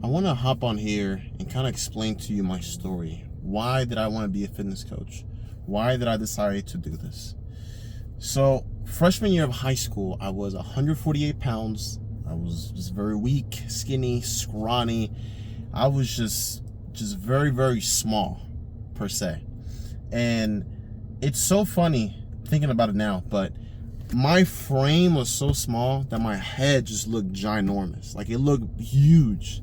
I want to hop on here and kind of explain to you my story. Why did I want to be a fitness coach? Why did I decide to do this? So, freshman year of high school, I was 148 pounds. I was just very weak, skinny, scrawny. I was just very, very small, per se. And it's so funny thinking about it now, but my frame was so small that my head just looked ginormous. Like, it looked huge.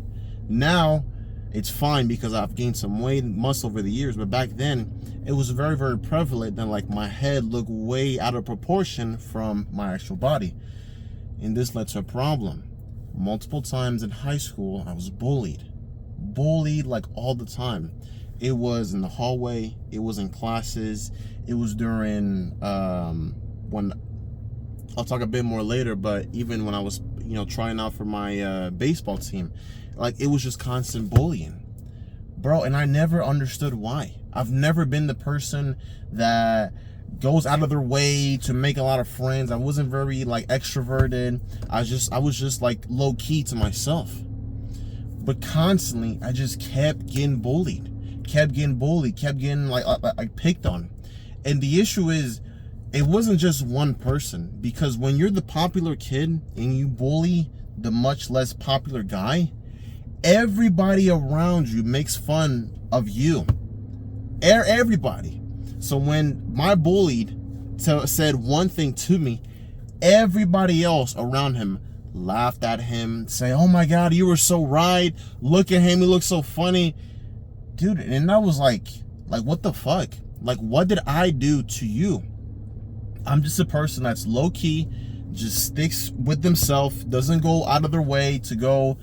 Now it's fine because I've gained some weight and muscle over the years, but back then it was very, very prevalent that like my head looked way out of proportion from my actual body. And this led to a problem. Multiple times in high school, I was bullied like all the time. It was in the hallway, it was in classes, it was during when I'll talk a bit more later, but even when I was trying out for my baseball team, like, it was just constant bullying, bro. And I never understood why. I've never been the person that goes out of their way to make a lot of friends. I wasn't very like extroverted. I was just like low key to myself. But constantly, I just kept getting bullied, kept getting like picked on. And the issue is, it wasn't just one person, because when you're the popular kid and you bully the much less popular guy, everybody around you makes fun of you. Everybody. So when my bullied said one thing to me, everybody else around him laughed at him, say, "Oh my God, you were so right. Look at him, he looks so funny." Dude, and I was like, what the fuck? Like, what did I do to you? I'm just a person that's low key, just sticks with themselves, doesn't go out of their way to go,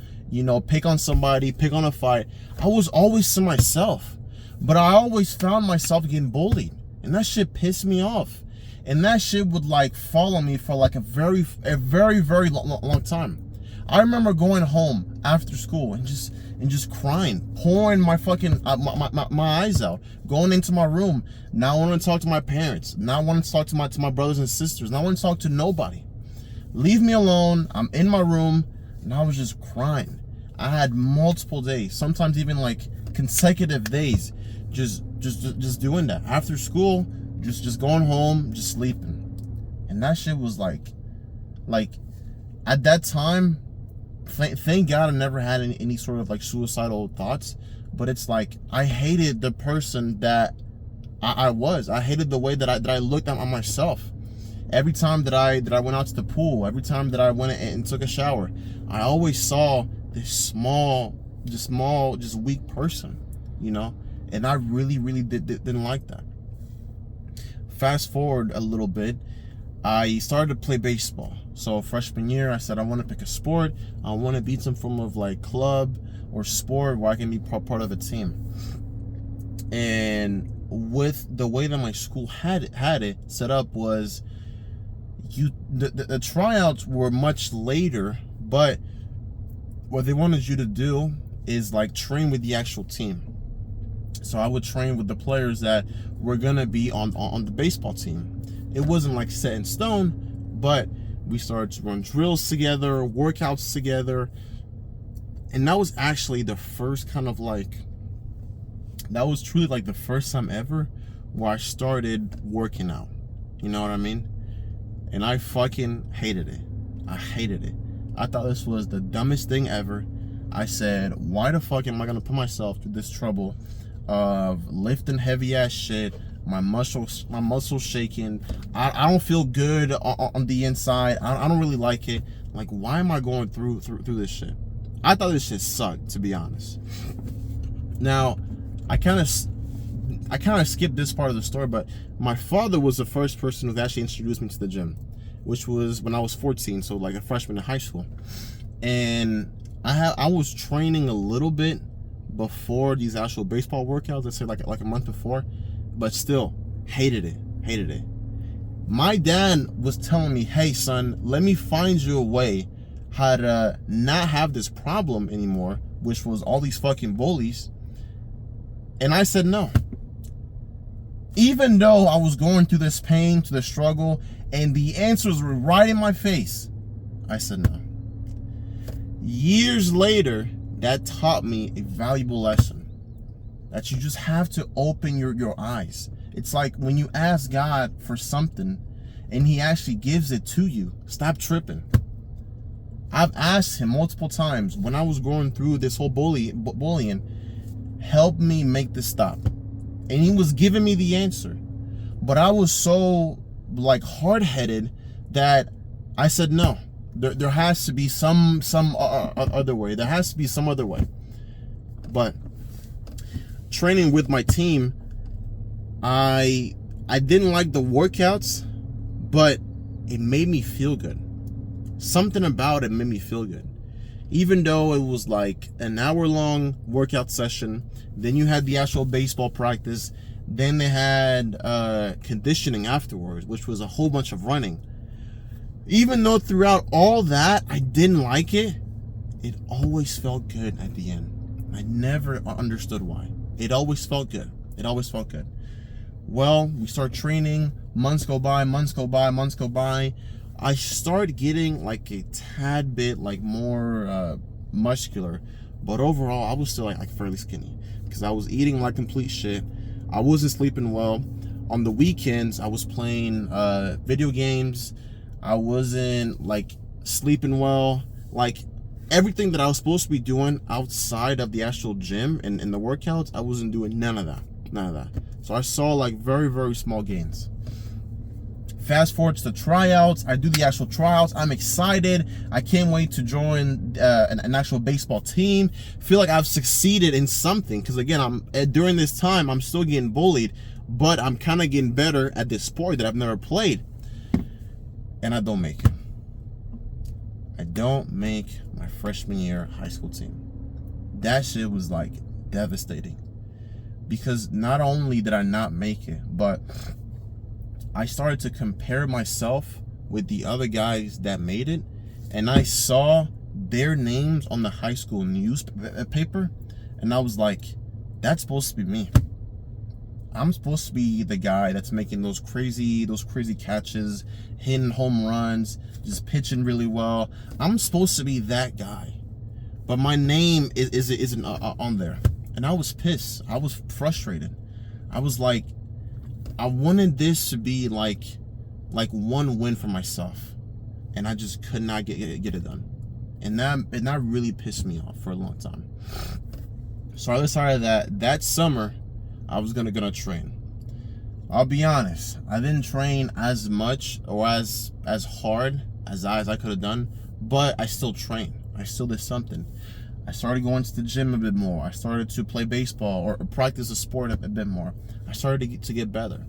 pick on somebody, pick on a fight. I was always to myself, but I always found myself getting bullied, and that shit pissed me off. And that shit would like follow me for like a very, very long time. I remember going home after school and just crying, pouring my fucking my eyes out, going into my room. Now I want to talk to my parents. Now I want to talk to my brothers and sisters. Now I want to talk to nobody. Leave me alone. I'm in my room, and I was just crying. I had multiple days, sometimes even like consecutive days, just doing that after school. Just going home, just sleeping. And that shit was like at that time, thank God I never had any sort of like suicidal thoughts, but it's like I hated the person that I was. I hated the way that I looked at myself. Every time that I went out to the pool, every time that I went and took a shower, I always saw this small, just weak person, and I really didn't like that. Fast forward a little bit, I started to play baseball. So freshman year, I said I want to pick a sport. I want to be some form of like club or sport where I can be part of a team. And with the way that my school had it set up was, the tryouts were much later, but what they wanted you to do is like train with the actual team. So I would train with the players that were gonna be on the baseball team. It wasn't like set in stone, but we started to run drills together, workouts together. And that was actually the first that was truly like the first time ever where I started working out. You know what I mean? And I fucking hated it. I hated it. I thought this was the dumbest thing ever. I said, why the fuck am I gonna put myself through this trouble of lifting heavy ass shit, my muscles shaking. I don't feel good on the inside. I don't really like it. Like, why am I going through this shit? I thought this shit sucked, to be honest. Now, I kind of skipped this part of the story, but my father was the first person who actually introduced me to the gym, which was when I was 14, so like a freshman in high school. And I was training a little bit before these actual baseball workouts, let's say like a month before, but still hated it. My dad was telling me, "Hey son, let me find you a way how to not have this problem anymore," which was all these fucking bullies. And I said no. Even though I was going through this pain, to the struggle, and the answers were right in my face, I said no. Years later, that taught me a valuable lesson. That you just have to open your eyes. It's like when you ask God for something and he actually gives it to you, stop tripping. I've asked him multiple times when I was going through this whole bullying, help me make this stop. And he was giving me the answer. But I was so like hard-headed that I said no. There has to be some other way. There has to be some other way. But training with my team, I didn't like the workouts, but it made me feel good. Something about it made me feel good. Even though it was like an hour-long workout session, then you had the actual baseball practice, then they had conditioning afterwards, which was a whole bunch of running. Even though throughout all that I didn't like it, it always felt good at the end. I never understood why. It always felt good. It always felt good. Well, we start training, months go by. I started getting like a tad bit like more muscular, but overall I was still like fairly skinny because I was eating like complete shit. I wasn't sleeping well. On the weekends I was playing video games. I wasn't like sleeping well. Like everything that I was supposed to be doing outside of the actual gym and the workouts, I wasn't doing none of that. So I saw like very, very small gains. Fast forward to the tryouts. I do the actual tryouts. I'm excited. I can't wait to join an actual baseball team. Feel like I've succeeded in something because again, during this time I'm still getting bullied, but I'm kind of getting better at this sport that I've never played. And I don't make it. I don't make my freshman year high school team. That shit was like devastating. Because not only did I not make it, but I started to compare myself with the other guys that made it. And I saw their names on the high school newspaper. And I was like, that's supposed to be me. I'm supposed to be the guy that's making those crazy catches, hitting home runs, just pitching really well. I'm supposed to be that guy. But my name isn't on there. And I was pissed. I was frustrated. I was like, I wanted this to be like one win for myself. And I just could not get it done. And that really pissed me off for a long time. So I decided that summer I was gonna train. I'll be honest, I didn't train as much or as hard as I could have done, but I still trained. I still did something. I started going to the gym a bit more. I started to play baseball or practice a sport a bit more. I started to get better.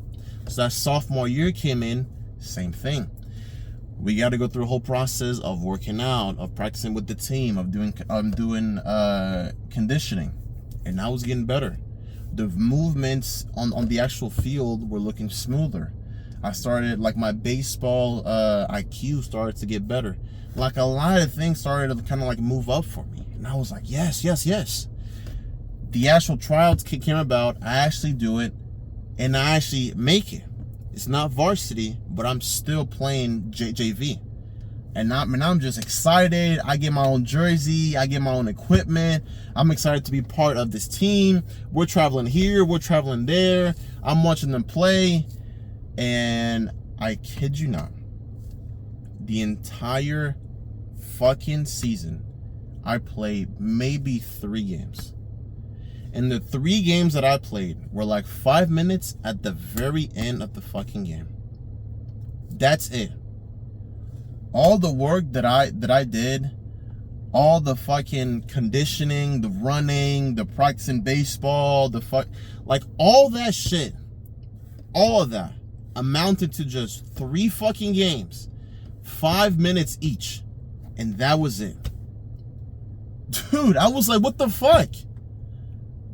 So that sophomore year came in, same thing. We got to go through a whole process of working out, of practicing with the team, of doing conditioning, and I was getting better. The movements on the actual field were looking smoother. I started, like, my baseball IQ started to get better. Like, a lot of things started to kind of like move up for me. And I was like, yes. The actual tryouts came about. I actually do it. And I actually make it. It's not varsity, but I'm still playing JV. And I'm just excited. I get my own jersey. I get my own equipment. I'm excited to be part of this team. We're traveling here. We're traveling there. I'm watching them play. And I kid you not, the entire fucking season, I played maybe 3 games. And the 3 games that I played were like 5 minutes at the very end of the fucking game. That's it. All the work that I did, all the fucking conditioning, the running, the practicing baseball, like all that shit, all of that amounted to just 3 fucking games, 5 minutes each. And that was it. Dude, I was like, what the fuck?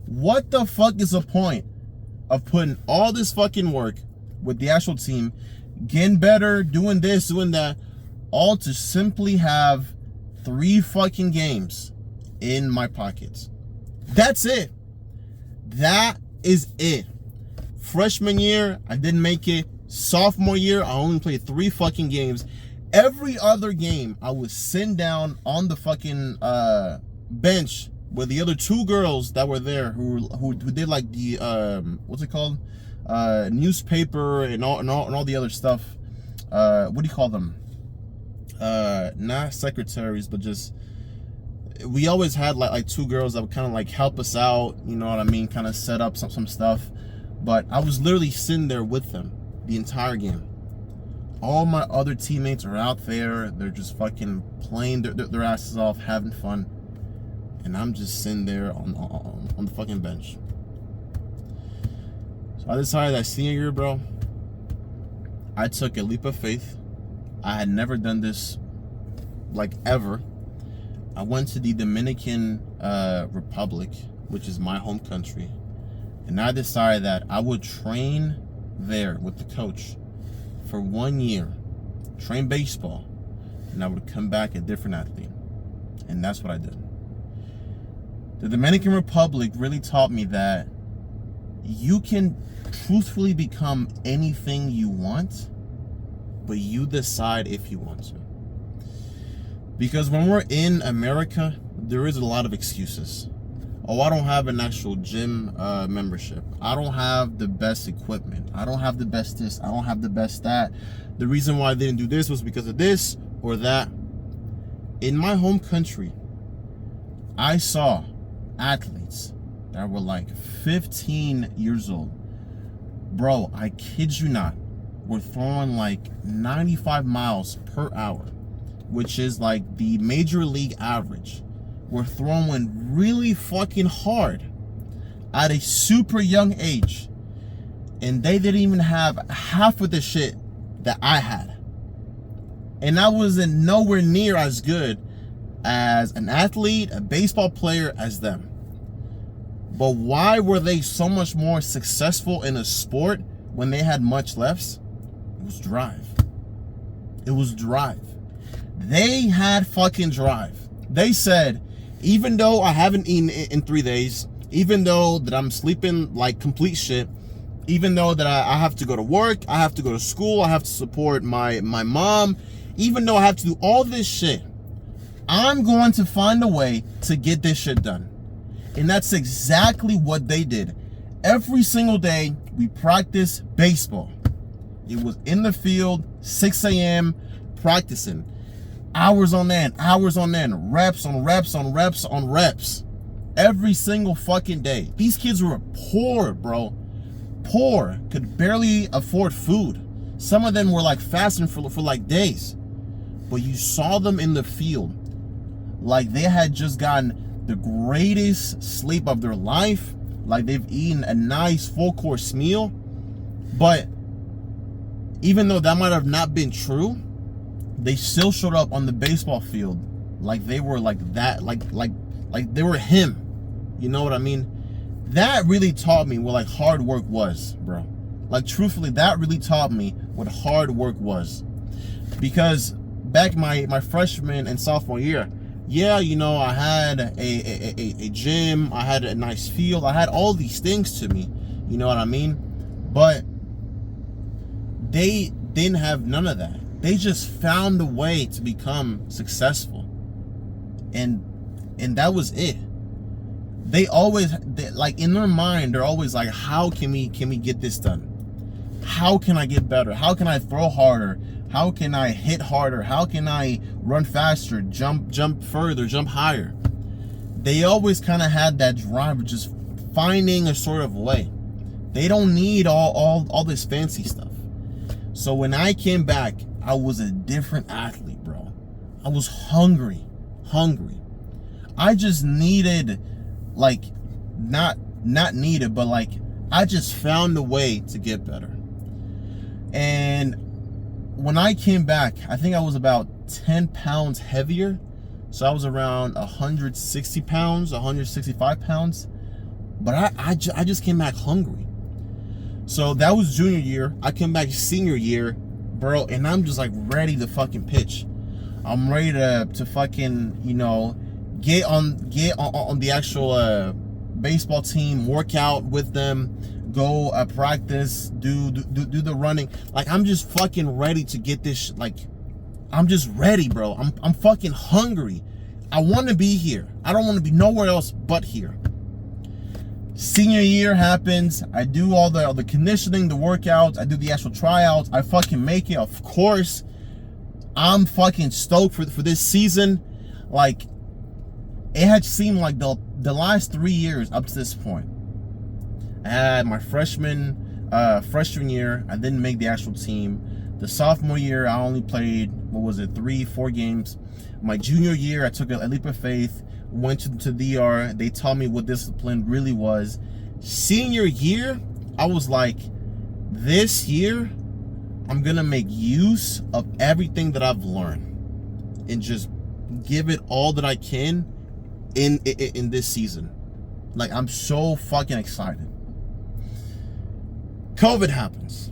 What the fuck is the point of putting all this fucking work with the actual team, getting better, doing this, doing that, all to simply have 3 fucking games in my pockets? That's it. That is it. Freshman year, I didn't make it. Sophomore year, I only played 3 fucking games. Every other game, I was sitting down on the fucking bench with the other 2 girls that were there who did like the what's it called, newspaper and all the other stuff. What do you call them? Not secretaries, but just, we always had like 2 girls that would kind of like help us out, you know what I mean, kind of set up some stuff. But I was literally sitting there with them the entire game. All my other teammates are out there, they're just fucking playing their asses off, having fun, and I'm just sitting there on the fucking bench. So I decided that senior year, bro, I took a leap of faith. I had never done this, like, ever. I went to the Dominican Republic, which is my home country, and I decided that I would train there with the coach for 1 year, train baseball, and I would come back a different athlete. And that's what I did. The Dominican Republic really taught me that you can truthfully become anything you want, but you decide if you want to. Because when we're in America, there is a lot of excuses. Oh, I don't have an actual gym membership. I don't have the best equipment. I don't have the best this. I don't have the best that. The reason why I didn't do this was because of this or that. In my home country, I saw athletes that were like 15 years old. Bro, I kid you not, were throwing like 95 miles per hour, which is like the major league average. We're throwing really fucking hard at a super young age, and they didn't even have half of the shit that I had, and I wasn't nowhere near as good as an athlete, a baseball player, as them. But why were they so much more successful in a sport when they had much less? It was drive. It was drive. They had fucking drive. They said, even though I haven't eaten in 3 days, even though that I'm sleeping like complete shit, even though that I have to go to work, I have to go to school, I have to support my mom, even though I have to do all this shit, I'm going to find a way to get this shit done. And that's exactly what they did. Every single day, we practiced baseball. It was in the field, 6 a.m., practicing. Hours on end, reps on reps on reps on reps. Every single fucking day. These kids were poor, bro. Poor. Could barely afford food. Some of them were like fasting for like days. But you saw them in the field like they had just gotten the greatest sleep of their life. Like they've eaten a nice full course meal. But even though that might have not been true, they still showed up on the baseball field like they were like that, like they were him. You know what I mean? That really taught me what like hard work was, bro. Like truthfully, that really taught me what hard work was. Because back my freshman and sophomore year, yeah, you know, I had a gym, I had a nice field, I had all these things to me. You know what I mean? But they didn't have none of that. They just found a way to become successful, and that was it. They always, like in their mind, they're always like, how can we get this done? How can I get better? How can I throw harder? How can I hit harder? How can I run faster, jump further, jump higher? They always kind of had that drive of just finding a sort of way. They don't need all this fancy stuff. So when I came back, I was a different athlete, bro. I was hungry. I just needed, like, not needed, but like, I just found a way to get better. And when I came back, I think I was about 10 pounds heavier. So I was around 160 pounds, 165 pounds. But I just came back hungry. So that was junior year. I came back senior year, bro, and I'm just like ready to fucking pitch. I'm ready to fucking, you know, get on the actual baseball team, work out with them, go practice, do the running. Like I'm just fucking ready to get this. Like I'm just ready, bro. I'm fucking hungry. I want to be here. I don't want to be nowhere else but here. Senior year happens. I do all the conditioning, the workouts. I do the actual tryouts. I fucking make it. Of course, I'm fucking stoked for this season. Like, it had seemed like the last 3 years up to this point. I had my freshman year, I didn't make the actual team. The sophomore year, I only played, 3-4 games. My junior year, I took a leap of faith, went to DR. They taught me what discipline really was. Senior year, I was like, this year, I'm gonna make use of everything that I've learned and just give it all that I can in this season. Like, I'm so fucking excited. COVID happens.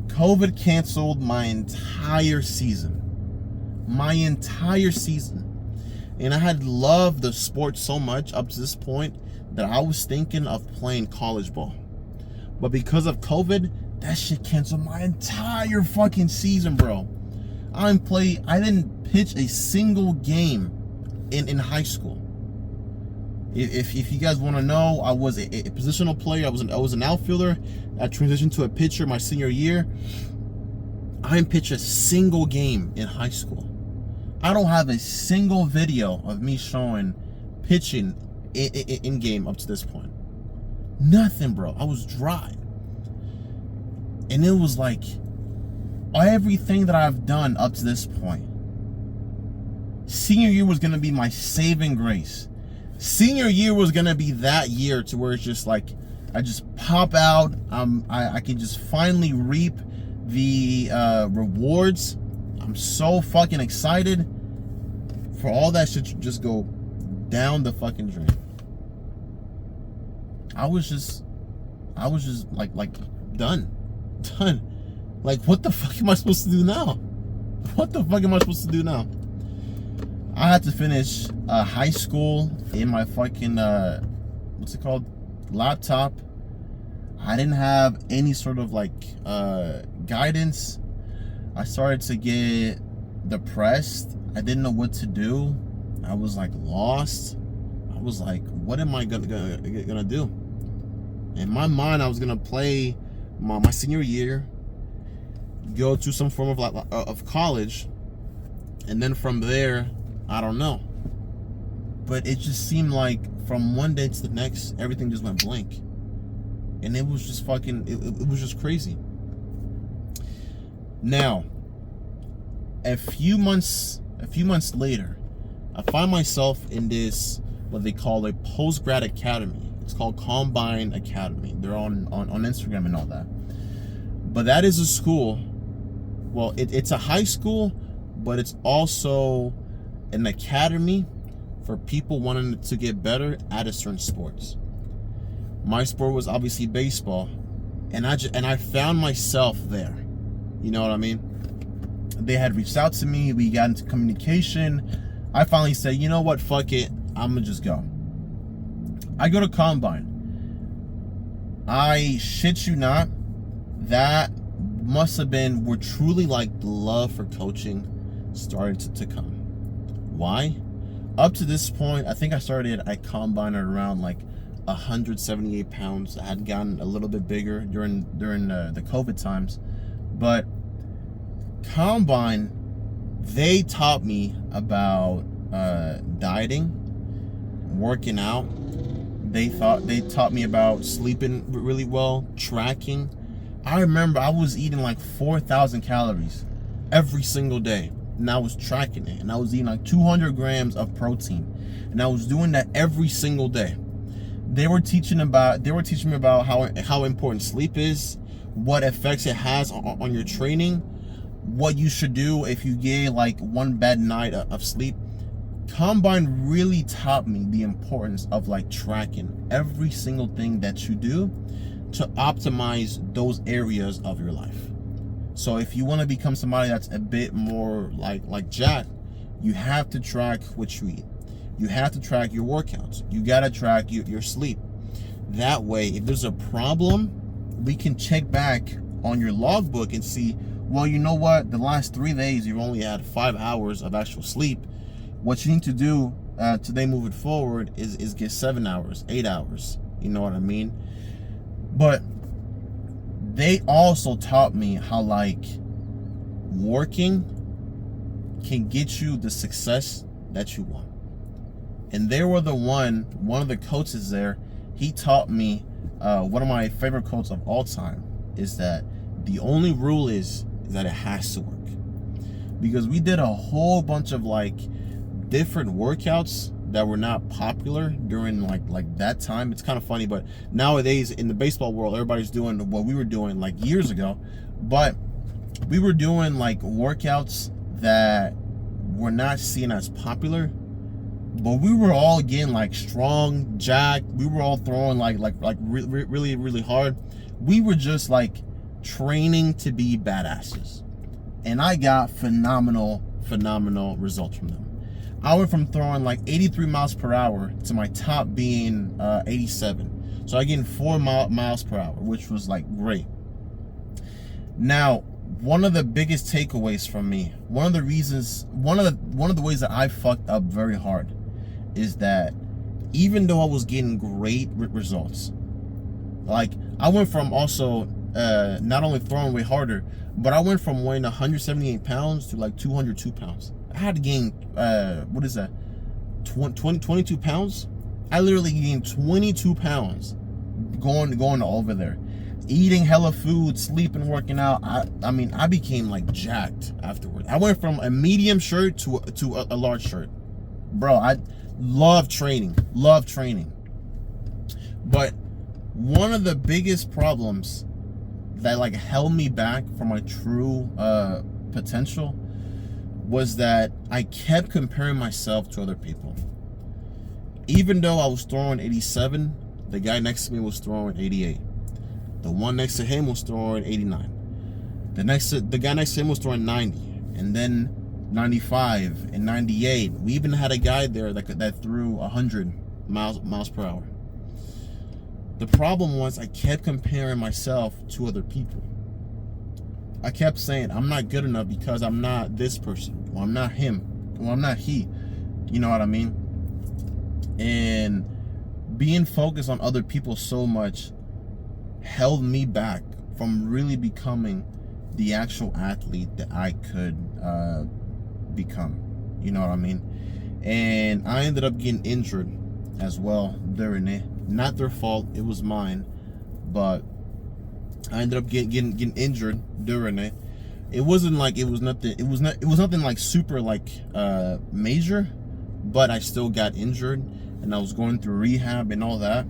COVID canceled my entire season. And I had loved the sport so much up to this point that I was thinking of playing college ball. But because of COVID, that shit canceled my entire fucking season, bro. I didn't pitch a single game in high school. If you guys want to know, I was a positional player. I was an outfielder. I transitioned to a pitcher my senior year. I didn't pitch a single game in high school. I don't have a single video of me showing pitching in game up to this point. Nothing, bro. I was dry. And it was like everything that I've done up to this point. Senior year was going to be my saving grace. Senior year was going to be that year to where it's just like, I just pop out. I can just finally reap the rewards. I'm so fucking excited for all that shit to just go down the fucking drain. I was just like done. Like, what the fuck am I supposed to do now? I had to finish high school in my fucking laptop. I didn't have any sort of like guidance. I started to get depressed. I didn't know what to do. I was like lost. I was like, what am I gonna do? In my mind, I was gonna play my senior year, go to some form of college, and then from there, I don't know. But it just seemed like from one day to the next, everything just went blank. And it was just fucking, it was just crazy. Now, a few months later, I find myself in this, what they call a post-grad academy. It's called Combine Academy. They're on Instagram and all that. But that is a school, well, it's a high school, but it's also an academy for people wanting to get better at a certain sports. My sport was obviously baseball, and I found myself there. You know what I mean? They had reached out to me. We got into communication. I finally said, you know what? Fuck it. I'm gonna just go. I go to Combine. I shit you not, that must have been where truly like the love for coaching started to come. Why? Up to this point, I think I started at Combine at around like 178 pounds. I had gotten a little bit bigger during the COVID times, but Combine, they taught me about dieting, working out. They taught me about sleeping really well, tracking. I remember I was eating like 4,000 calories every single day, and I was tracking it, and I was eating like 200 grams of protein, and I was doing that every single day. They were teaching me about how important sleep is, what effects it has on your training, what you should do if you get like one bad night of sleep. Combine really taught me the importance of like tracking every single thing that you do to optimize those areas of your life. So if you want to become somebody that's a bit more like Jack, you have to track what you eat. You have to track your workouts. You got to track your sleep. That way, if there's a problem, we can check back on your logbook and see, well, you know what? The last 3 days, you've only had 5 hours of actual sleep. what you need to do today moving forward is get 7 hours, 8 hours. You know what I mean? But they also taught me how like working can get you the success that you want. And they were one of the coaches there, he taught me, one of my favorite quotes of all time is that the only rule is that it has to work. Because we did a whole bunch of like different workouts that were not popular during like that time. It's kind of funny, but nowadays in the baseball world, everybody's doing what we were doing like years ago. But we were doing like workouts that were not seen as popular, but we were all getting like strong, jacked. We were all throwing like really hard. We were just like training to be badasses, and I got phenomenal results from them. I went from throwing like 83 miles per hour to my top being 87. So I gained 4 miles per hour, which was like great. Now, one of the biggest takeaways from me, one of the ways that I fucked up very hard is that even though I was getting great results, like I went from also not only throwing way harder, but I went from weighing 178 pounds to like 202 pounds. I had to gain, 22 pounds? I literally gained 22 pounds going over there. Eating hella food, sleeping, working out. I mean, I became like jacked afterwards. I went from a medium shirt to a large shirt. Bro, I love training. But one of the biggest problems that like held me back from my true potential was that I kept comparing myself to other people. Even though I was throwing 87, the guy next to me was throwing 88. The one next to him was throwing 89. The guy next to him was throwing 90, and then 95 and 98. We even had a guy there that threw 100 miles per hour. The problem was I kept comparing myself to other people. I kept saying I'm not good enough because I'm not this person, or I'm not him, or I'm not he. You know what I mean? And being focused on other people so much held me back from really becoming the actual athlete that I could become. You know what I mean? And I ended up getting injured as well during it. Not their fault, it was mine, but I ended up getting injured during it. It wasn't like it was nothing like super like major, but I still got injured and I was going through rehab and all that.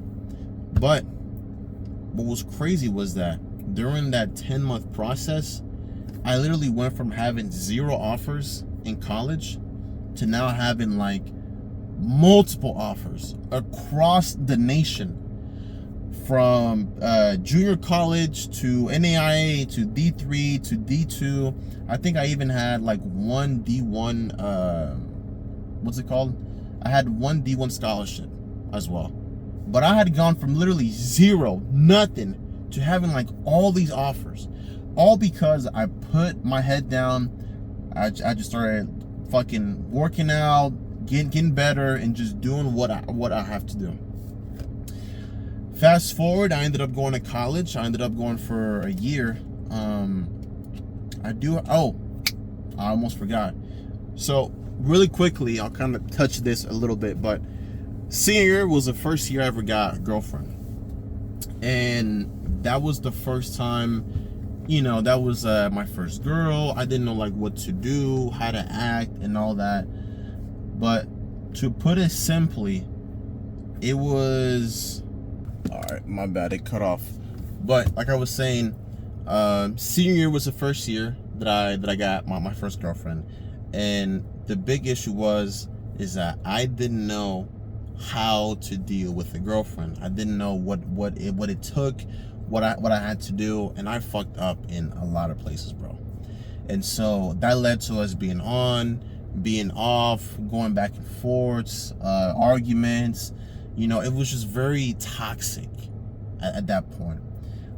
But what was crazy was that during that 10-month process, I literally went from having 0 offers in college to now having like multiple offers across the nation, from junior college to NAIA to D3 to D2. I think I even had like one D1, what's it called? I had one D1 scholarship as well. But I had gone from literally 0, nothing, to having like all these offers. All because I put my head down. I just started fucking working out, getting better, and just doing what I have to do. Fast forward, I ended up going to college. I ended up going for a year. I almost forgot. So really quickly, I'll kind of touch this a little bit, but senior year was the first year I ever got a girlfriend. And that was the first time, that was my first girl. I didn't know like what to do, how to act and all that. But to put it simply, it was, all right, my bad, it cut off. But like I was saying, senior year was the first year that I got my first girlfriend. And the big issue is that I didn't know how to deal with a girlfriend. I didn't know what it took, what I had to do, and I fucked up in a lot of places, bro. And so that led to us being on, being off, going back and forth, arguments. It was just very toxic at that point,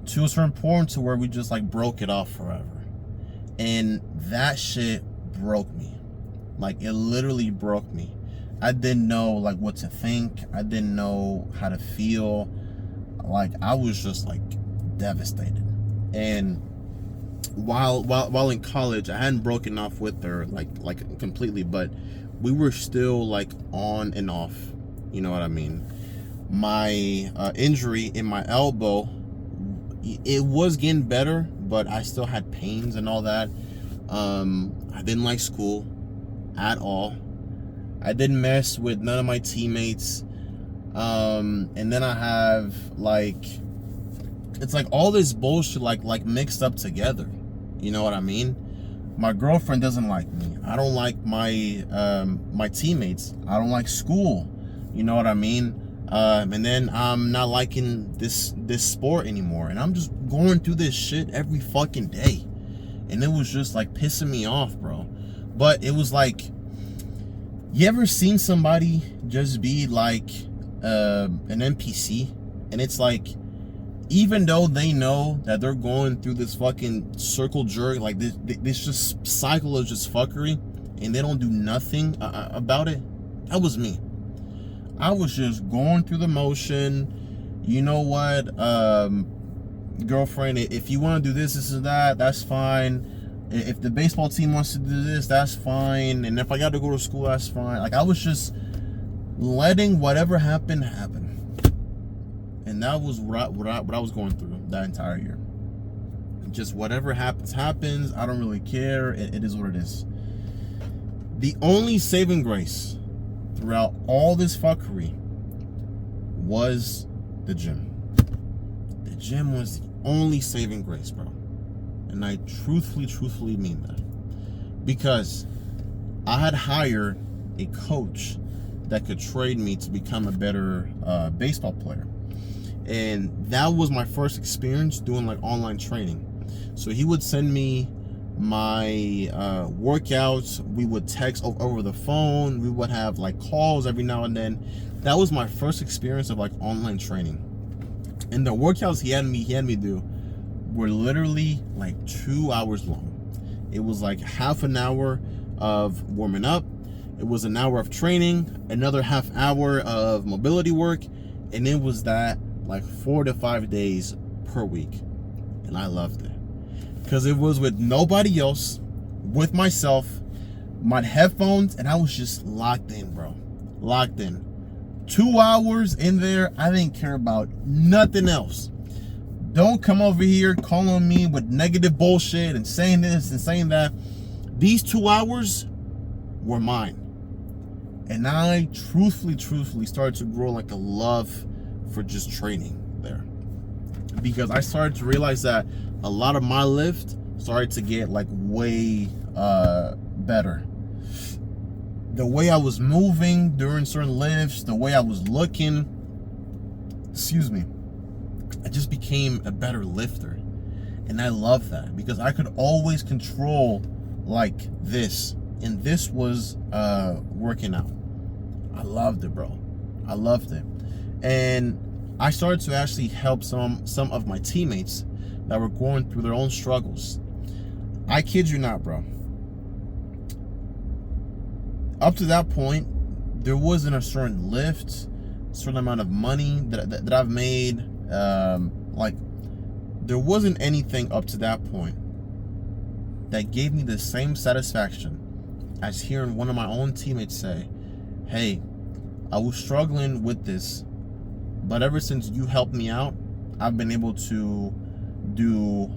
to a certain point to where we just like broke it off forever. And that shit broke me. Like, it literally broke me. I didn't know, like, what to think. I didn't know how to feel. Like, I was just, like, devastated. And while in college, I hadn't broken off with her, like completely, but we were still, like, on and off. You know what I mean? My injury in my elbow, it was getting better, but I still had pains and all that. I didn't like school at all. I didn't mess with none of my teammates. And then I have, like, it's like all this bullshit like mixed up together. You know what I mean? My girlfriend doesn't like me. I don't like my teammates. I don't like school. You know what I mean? And then I'm not liking this sport anymore. And I'm just going through this shit every fucking day. And it was just, like, pissing me off, bro. But it was like, you ever seen somebody just be like an NPC? And it's like, even though they know that they're going through this fucking circle jerk, like this just cycle of just fuckery, and they don't do nothing about it. That was me. I was just going through the motion. You know what, girlfriend, if you want to do this and that, that's fine. If the baseball team wants to do this, that's fine. And if I got to go to school, that's fine. Like, I was just letting whatever happen. And that was what I was going through that entire year. Just whatever happens. I don't really care. It is what it is. The only saving grace throughout all this fuckery was the gym. The gym was the only saving grace, bro. And I truthfully mean that. Because I had hired a coach that could train me to become a better baseball player. And that was my first experience doing, like, online training. So he would send me my workouts. We would text over the phone. We would have, like, calls every now and then. That was my first experience of, like, online training. And the workouts he had me do were literally like 2 hours long. It was like half an hour of warming up. It was an hour of training, another half hour of mobility work, and it was that like 4 to 5 days per week. And I loved it because it was with nobody else, with myself, my headphones, and I was just locked in, bro. Locked in. 2 hours in there. I didn't care about nothing else. Don't come over here calling me with negative bullshit and saying this and saying that. These 2 hours were mine. And I truthfully started to grow like a love for just training there. Because I started to realize that a lot of my lift started to get like way better. The way I was moving during certain lifts, the way I was looking, I just became a better lifter. And I love that because I could always control like this. And this was working out. I loved it, bro. I loved it. And I started to actually help some of my teammates that were going through their own struggles. I kid you not, bro. Up to that point, there wasn't a certain lift, certain amount of money that I've made. Like, there wasn't anything up to that point that gave me the same satisfaction as hearing one of my own teammates say, hey, I was struggling with this, but ever since you helped me out, I've been able to do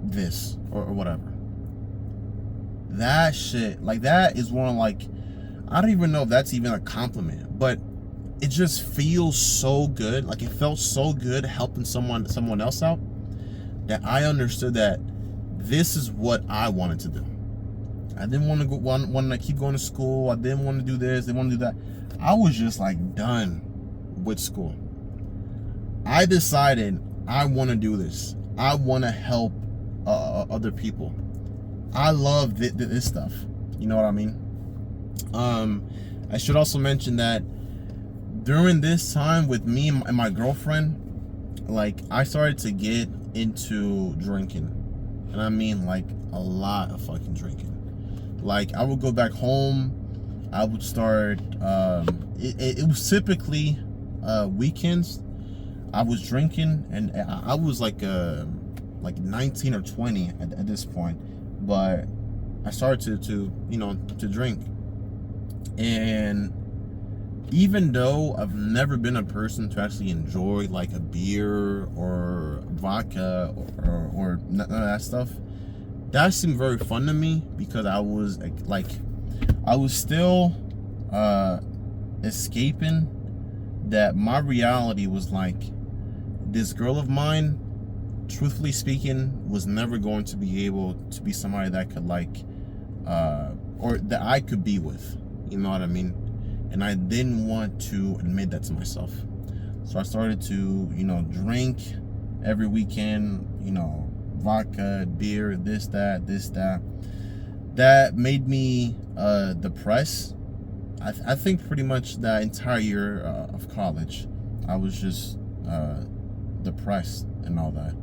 this or whatever. That shit, like, that is one, like, I don't even know if that's even a compliment, but it just feels so good. Like, it felt so good helping someone else out that I understood that this is what I wanted to do. I didn't want to keep going to school. I didn't want to do this. Didn't want to do that. I was just like done with school. I decided I want to do this. I want to help other people. I love this stuff. You know what I mean? I should also mention that during this time with me and my girlfriend, like, I started to get into drinking. And I mean, like, a lot of fucking drinking. Like, I would go back home. I would start. It was typically weekends. I was drinking, and I was like 19 or 20 at this point, but I started to drink. And even though I've never been a person to actually enjoy like a beer or vodka or none of that stuff, that seemed very fun to me, because I was still escaping that my reality was like, this girl of mine, truthfully speaking, was never going to be able to be somebody that could or that I could be with, you know what I mean? And I didn't want to admit that to myself. So I started to, drink every weekend, vodka, beer, this, that. That made me depressed. I think pretty much that entire year of college, I was just depressed and all that.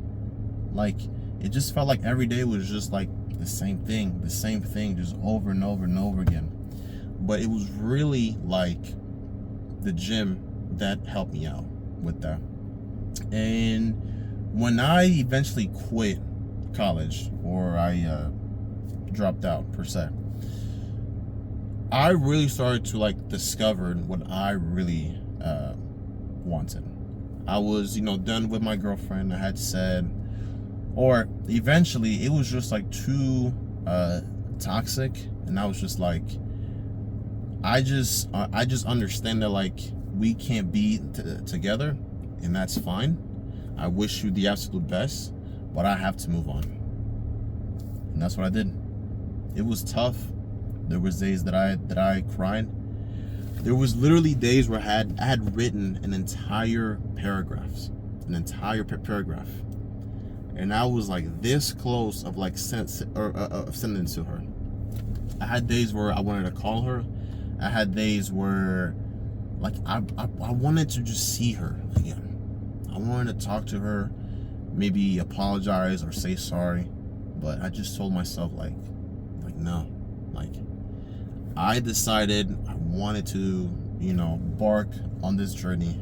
Like, it just felt like every day was just like the same thing, just over and over and over again. But it was really like the gym that helped me out with that. And when I eventually quit college, or I dropped out per se, I really started to discover what I really wanted. I was done with my girlfriend. I had said, or eventually it was just too toxic, and I was just like, I just understand that we can't be together, and that's fine. I wish you the absolute best, but I have to move on. And that's what I did. It was tough. There was days that I cried. There was literally days where I had written an entire paragraph, and I was this close of sending it to her. I had days where I wanted to call her. I had days where I wanted to just see her again. I wanted to talk to her, maybe apologize or say sorry, but I just told myself no. I decided I wanted to, embark on this journey.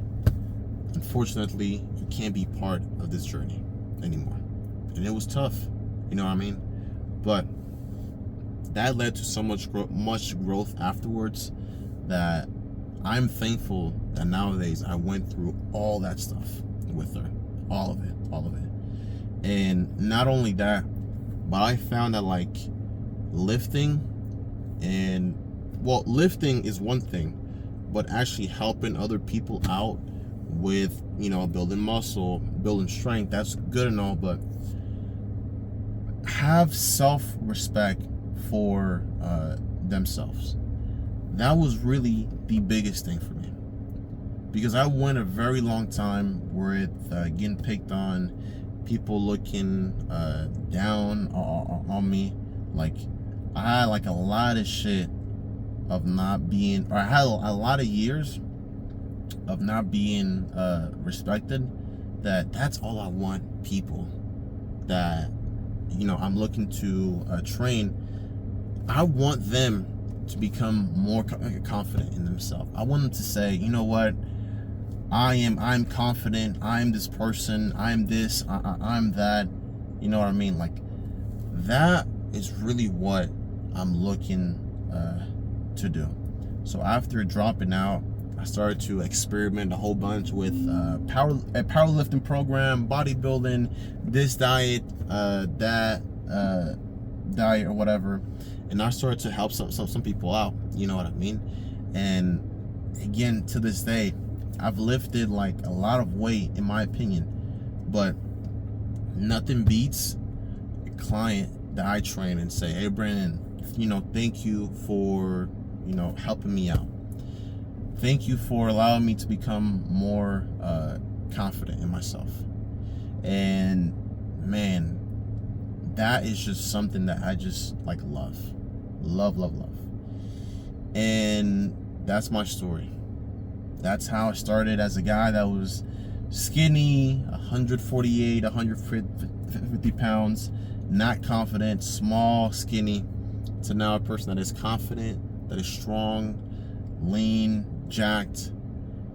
Unfortunately, you can't be part of this journey anymore. And it was tough, you know what I mean? But that led to so much growth afterwards, that I'm thankful that nowadays I went through all that stuff with her. All of it. And not only that, but I found that lifting is one thing, but actually helping other people out with, building muscle, building strength, that's good and all, but have self-respect for themselves. That was really the biggest thing for me, because I went a very long time with getting picked on, people looking down on me. I had a lot of shit of not being, or I had a lot of years of not being respected. That's all I want people that I'm looking to train. I want them to become more confident in themselves. I want them to say, you know what, I'm confident, I'm this person, I'm this, I'm that, you know what I mean? That is really what I'm looking to do. So after dropping out, I started to experiment a whole bunch with a powerlifting program, bodybuilding, this diet, that diet or whatever, and I started to help some people out, you know what I mean? And again, to this day, I've lifted a lot of weight, in my opinion, but nothing beats a client that I train and say, hey Brandon, thank you for helping me out. Thank you for allowing me to become more confident in myself. And man, that is just something that I just love. And that's my story. That's how I started, as a guy that was skinny, 148, 150 pounds, not confident, small, skinny, to now a person that is confident, that is strong, lean, jacked,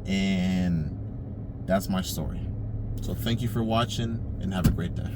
and that's my story. So thank you for watching and have a great day.